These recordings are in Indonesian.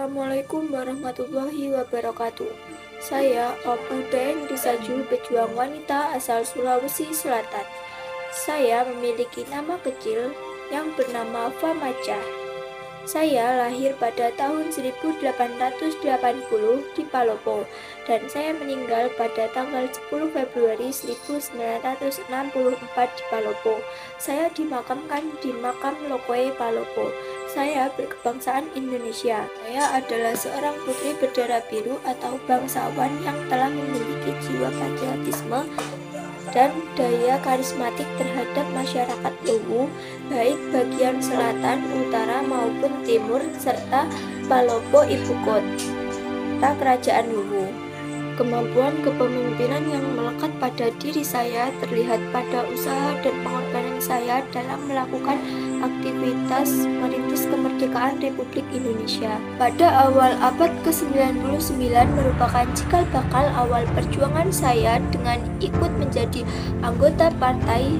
Assalamualaikum warahmatullahi wabarakatuh. Saya Opu Deng Disaju, pejuang wanita asal Sulawesi Selatan. Saya memiliki nama kecil yang bernama Famaca. Saya lahir pada tahun 1880 di Palopo dan saya meninggal pada tanggal 10 Februari 1964 di Palopo. Saya dimakamkan di makam Lokoe Palopo. Saya berkebangsaan Indonesia. Saya adalah seorang putri berdarah biru atau bangsawan yang telah memiliki jiwa patriotisme dan daya karismatik terhadap masyarakat Luwu, baik bagian selatan, utara maupun timur, serta Palopo ibu kota kerajaan Luwu. Kemampuan kepemimpinan yang melekat pada diri saya terlihat pada usaha dan pengorbanan saya dalam melakukan aktivitas merintis kemerdekaan Republik Indonesia. Pada awal abad ke-99 merupakan cikal bakal awal perjuangan saya dengan ikut menjadi anggota Partai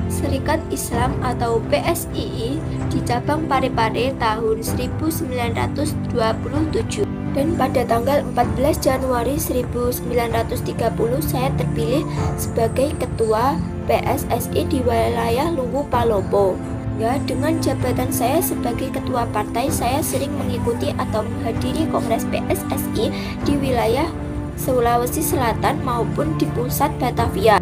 Serikat Islam atau PSII di cabang Parepare tahun 1927. Dan pada tanggal 14 Januari 1930 saya terpilih sebagai ketua PSSI di wilayah Luwu Palopo. Ya, dengan jabatan saya sebagai ketua partai, saya sering mengikuti atau menghadiri kongres PSSI di wilayah Sulawesi Selatan maupun di pusat Batavia.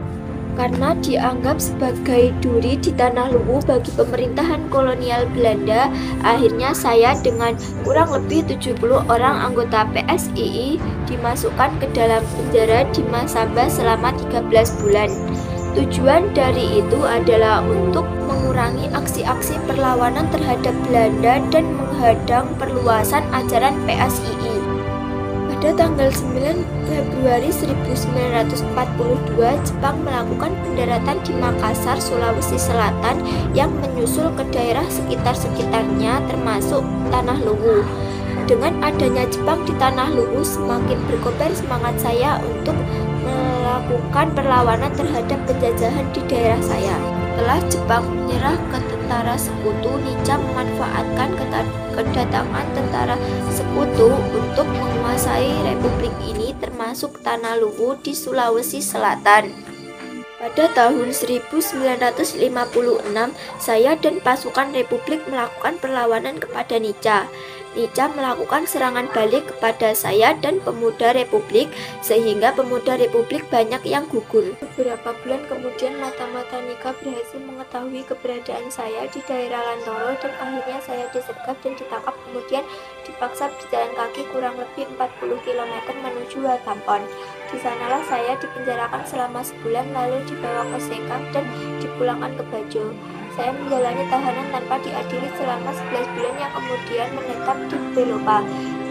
Karena dianggap sebagai duri di tanah Luwu bagi pemerintahan kolonial Belanda, akhirnya saya dengan kurang lebih 70 orang anggota PSII dimasukkan ke dalam penjara di Masamba selama 13 bulan. Tujuan dari itu adalah untuk mengurangi aksi-aksi perlawanan terhadap Belanda dan menghadang perluasan ajaran PSII. Pada tanggal 9 Februari 1942, Jepang melakukan pendaratan di Makassar, Sulawesi Selatan yang menyusul ke daerah sekitar-sekitarnya termasuk Tanah Luwu. Dengan adanya Jepang di Tanah Luwu, semakin berkobar semangat saya untuk melakukan perlawanan terhadap penjajahan di daerah saya. Setelah Jepang menyerah ke tentara sekutu, Nica memanfaatkan kedatangan tentara sekutu untuk menguasai republik ini termasuk Tanah Luwu di Sulawesi Selatan. Pada tahun 1956, saya dan pasukan Republik melakukan perlawanan kepada Nica. Nica melakukan serangan balik kepada saya dan pemuda Republik, sehingga pemuda Republik banyak yang gugur. Beberapa bulan kemudian mata-mata Nica berhasil mengetahui keberadaan saya di daerah Lantoro dan akhirnya saya disergap dan ditangkap, kemudian dipaksa berjalan kaki kurang lebih 40 km menuju Watampon. Di sanalah saya dipenjarakan selama sebulan lalu dibawa ke Sekap dan dipulangkan ke Bajo. Saya menjalani tahanan tanpa diadili selama 11 bulan yang kemudian menetap di Belopa.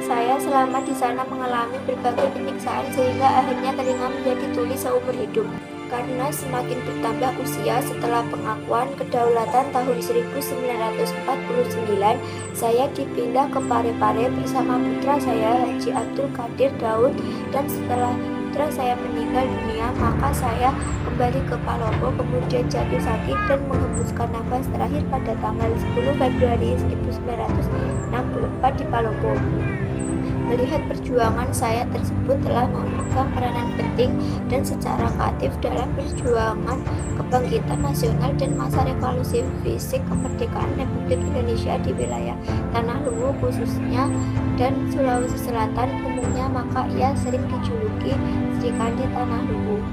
Saya selama di sana mengalami berbagai penyiksaan sehingga akhirnya teringat menjadi tuli seumur hidup. Karena semakin bertambah usia setelah pengakuan kedaulatan tahun 1949, saya dipindah ke Parepare bersama putra saya Haji Abdul Qadir Daud, dan setelah putra saya meninggal dunia, maka saya kembali ke Palopo, kemudian jatuh sakit dan menghembuskan nafas terakhir pada tanggal 10 Februari 1964 di Palopo. Melihat perjuangan saya tersebut telah memegang peranan penting dan secara aktif dalam perjuangan kebangkitan nasional dan masa revolusi fisik kemerdekaan Republik Indonesia di wilayah Tanah Luwu khususnya dan Sulawesi Selatan umumnya, maka ia sering dijuluki Sri Kandi Tanah Luwu.